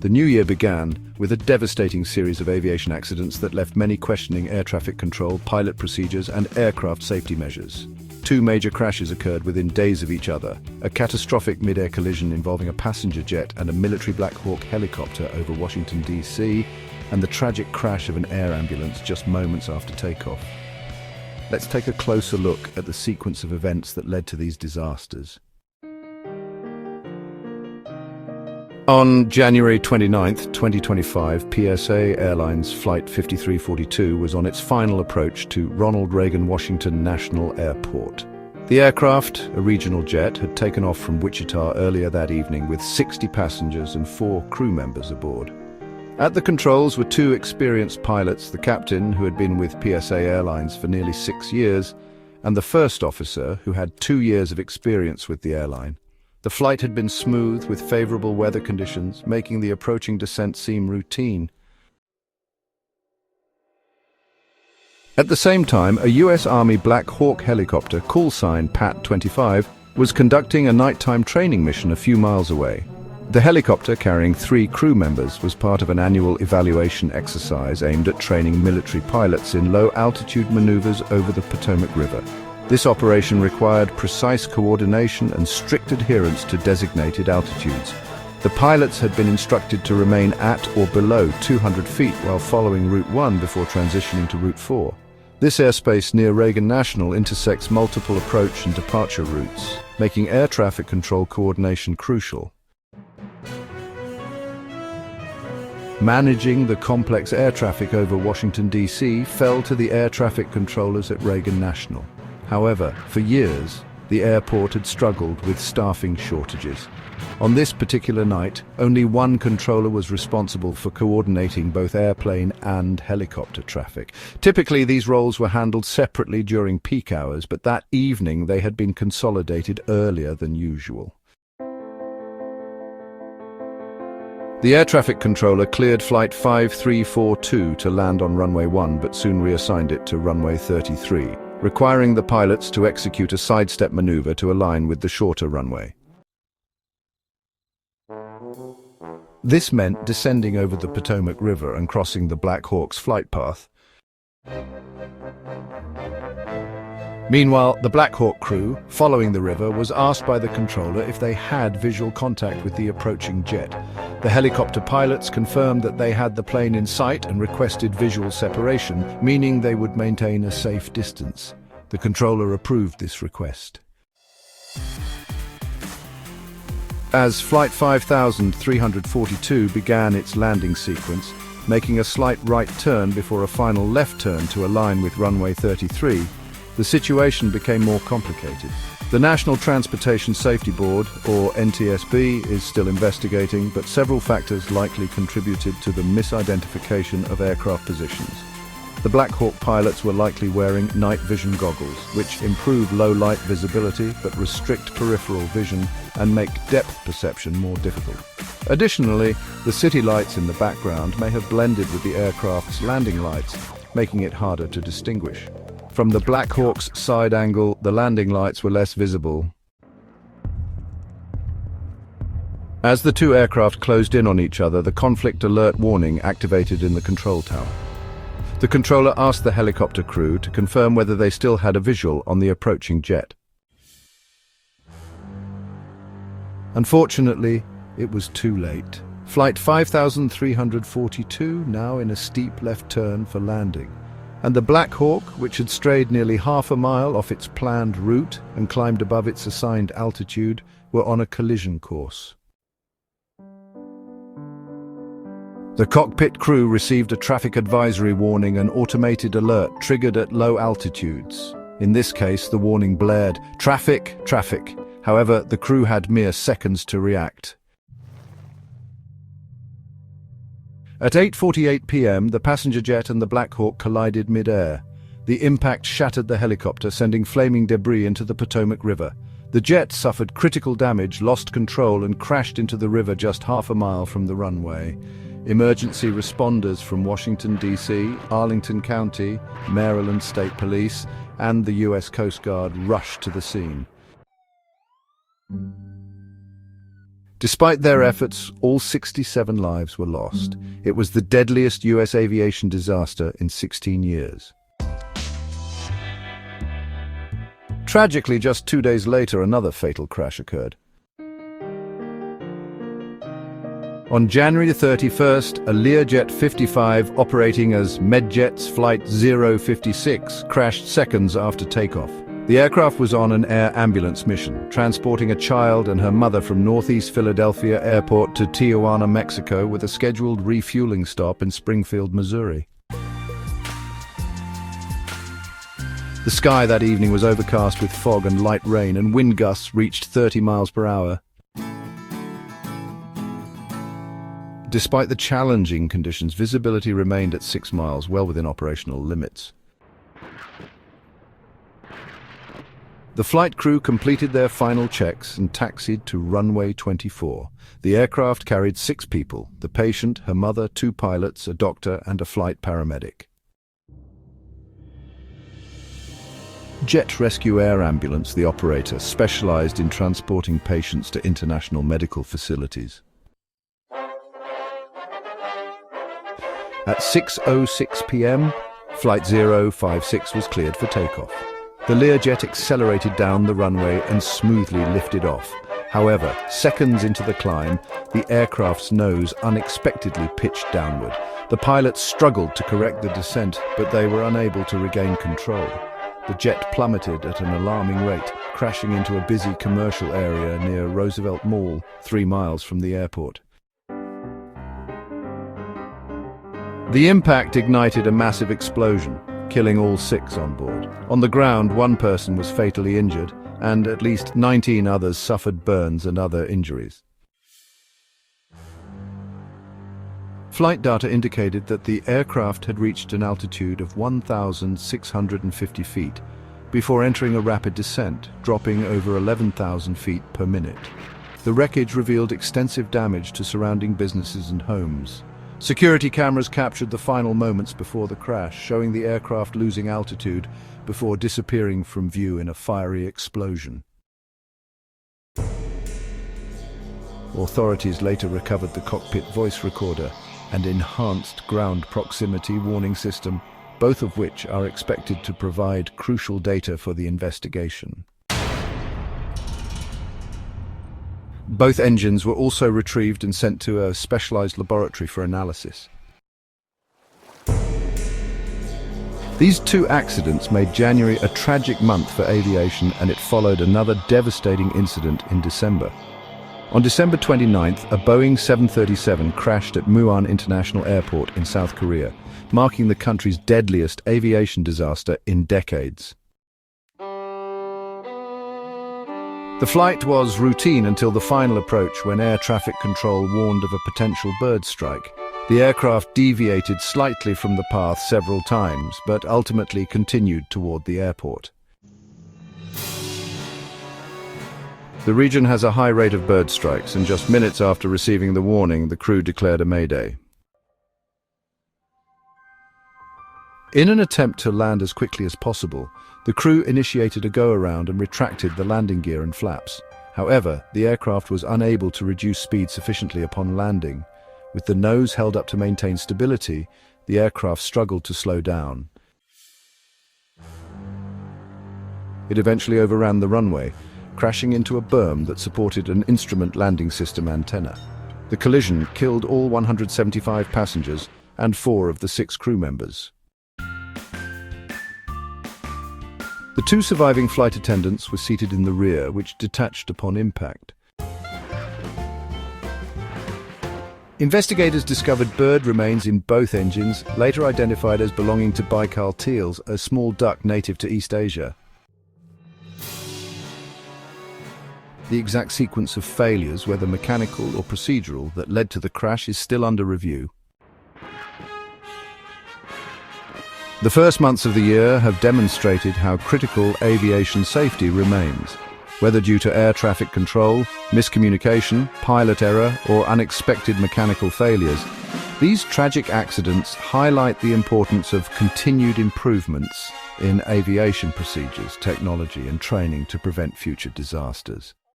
The new year began with a devastating series of aviation accidents that left many questioning air traffic control, pilot procedures, and aircraft safety measures. Two major crashes occurred within days of each other: a catastrophic mid-air collision involving a passenger jet and a military Black Hawk helicopter over Washington, D.C., and the tragic crash of an air ambulance just moments after takeoff. Let's take a closer look at the sequence of events that led to these disasters. On January 29, 2025, PSA Airlines Flight 5342 was on its final approach to Ronald Reagan Washington National Airport. The aircraft, a regional jet, had taken off from Wichita earlier that evening with 60 passengers and 4 crew members aboard. At the controls were 2 experienced pilots, the captain, who had been with PSA Airlines for nearly 6 years, and the first officer, who had 2 years of experience with the airline. The flight had been smooth with favorable weather conditions, making the approaching descent seem routine. At the same time, a U.S. Army Black Hawk helicopter, call sign PAT-25, was conducting a nighttime training mission a few miles away. The helicopter, carrying 3 crew members, was part of an annual evaluation exercise aimed at training military pilots in low-altitude maneuvers over the Potomac River. This operation required precise coordination and strict adherence to designated altitudes. The pilots had been instructed to remain at or below 200 feet while following Route 1 before transitioning to Route 4. This airspace near Reagan National intersects multiple approach and departure routes, making air traffic control coordination crucial. Managing the complex air traffic over Washington, D.C. fell to the air traffic controllers at Reagan National. However, for years, the airport had struggled with staffing shortages. On this particular night, only one controller was responsible for coordinating both airplane and helicopter traffic. Typically, these roles were handled separately during peak hours, but that evening they had been consolidated earlier than usual. The air traffic controller cleared Flight 5342 to land on runway 1, but soon reassigned it to runway 33. Requiring the pilots to execute a sidestep maneuver to align with the shorter runway. This meant descending over the Potomac River and crossing the Black Hawk's flight path. Meanwhile, the Black Hawk crew, following the river, was asked by the controller if they had visual contact with the approaching jet. The helicopter pilots confirmed that they had the plane in sight and requested visual separation, meaning they would maintain a safe distance. The controller approved this request. As Flight 5342 began its landing sequence, making a slight right turn before a final left turn to align with runway 33, the situation became more complicated. The National Transportation Safety Board, or NTSB, is still investigating, but several factors likely contributed to the misidentification of aircraft positions. The Black Hawk pilots were likely wearing night vision goggles, which improve low-light visibility but restrict peripheral vision and make depth perception more difficult. Additionally, the city lights in the background may have blended with the aircraft's landing lights, making it harder to distinguish. From the Black Hawk's side angle, the landing lights were less visible. As the two aircraft closed in on each other, the conflict alert warning activated in the control tower. The controller asked the helicopter crew to confirm whether they still had a visual on the approaching jet. Unfortunately, it was too late. Flight 5342 now in a steep left turn for landing, and the Black Hawk, which had strayed nearly half a mile off its planned route and climbed above its assigned altitude, were on a collision course. The cockpit crew received a traffic advisory warning, an automated alert triggered at low altitudes. In this case, the warning blared, "Traffic, traffic." However, the crew had mere seconds to react. At 8:48 p.m., the passenger jet and the Black Hawk collided mid-air. The impact shattered the helicopter, sending flaming debris into the Potomac River. The jet suffered critical damage, lost control, and crashed into the river just half a mile from the runway. Emergency responders from Washington, D.C., Arlington County, Maryland State Police, and the U.S. Coast Guard rushed to the scene. Despite their efforts, all 67 lives were lost. It was the deadliest US aviation disaster in 16 years. Tragically, just 2 days later, another fatal crash occurred. On January 31st, a Learjet 55 operating as Medjet's Flight 056 crashed seconds after takeoff. The aircraft was on an air ambulance mission, transporting a child and her mother from Northeast Philadelphia Airport to Tijuana, Mexico, with a scheduled refueling stop in Springfield, Missouri. The sky that evening was overcast with fog and light rain, and wind gusts reached 30 miles per hour. Despite the challenging conditions, visibility remained at 6 miles, well within operational limits. The flight crew completed their final checks and taxied to runway 24. The aircraft carried 6 people: the patient, her mother, 2 pilots, a doctor, and a flight paramedic. Jet Rescue Air Ambulance, the operator, specialized in transporting patients to international medical facilities. At 6:06 p.m., Flight 056 was cleared for takeoff. The Learjet accelerated down the runway and smoothly lifted off. However, seconds into the climb, the aircraft's nose unexpectedly pitched downward. The pilots struggled to correct the descent, but they were unable to regain control. The jet plummeted at an alarming rate, crashing into a busy commercial area near Roosevelt Mall, 3 miles from the airport. The impact ignited a massive explosion, killing all 6 on board. On the ground, 1 person was fatally injured, and at least 19 others suffered burns and other injuries. Flight data indicated that the aircraft had reached an altitude of 1,650 feet before entering a rapid descent, dropping over 11,000 feet per minute. The wreckage revealed extensive damage to surrounding businesses and homes. Security cameras captured the final moments before the crash, showing the aircraft losing altitude before disappearing from view in a fiery explosion. Authorities later recovered the cockpit voice recorder and enhanced ground proximity warning system, both of which are expected to provide crucial data for the investigation. Both engines were also retrieved and sent to a specialized laboratory for analysis. These 2 accidents made January a tragic month for aviation, and it followed another devastating incident in December. On December 29th, a Boeing 737 crashed at Muan International Airport in South Korea, marking the country's deadliest aviation disaster in decades. The flight was routine until the final approach, when air traffic control warned of a potential bird strike. The aircraft deviated slightly from the path several times, but ultimately continued toward the airport. The region has a high rate of bird strikes, and just minutes after receiving the warning, the crew declared a mayday. In an attempt to land as quickly as possible, the crew initiated a go-around and retracted the landing gear and flaps. However, the aircraft was unable to reduce speed sufficiently upon landing. With the nose held up to maintain stability, the aircraft struggled to slow down. It eventually overran the runway, crashing into a berm that supported an instrument landing system antenna. The collision killed all 175 passengers and 4 of the 6 crew members. The 2 surviving flight attendants were seated in the rear, which detached upon impact. Investigators discovered bird remains in both engines, later identified as belonging to Baikal teals, a small duck native to East Asia. The exact sequence of failures, whether mechanical or procedural, that led to the crash is still under review. The first months of the year have demonstrated how critical aviation safety remains. Whether due to air traffic control, miscommunication, pilot error, or unexpected mechanical failures, these tragic accidents highlight the importance of continued improvements in aviation procedures, technology, and training to prevent future disasters.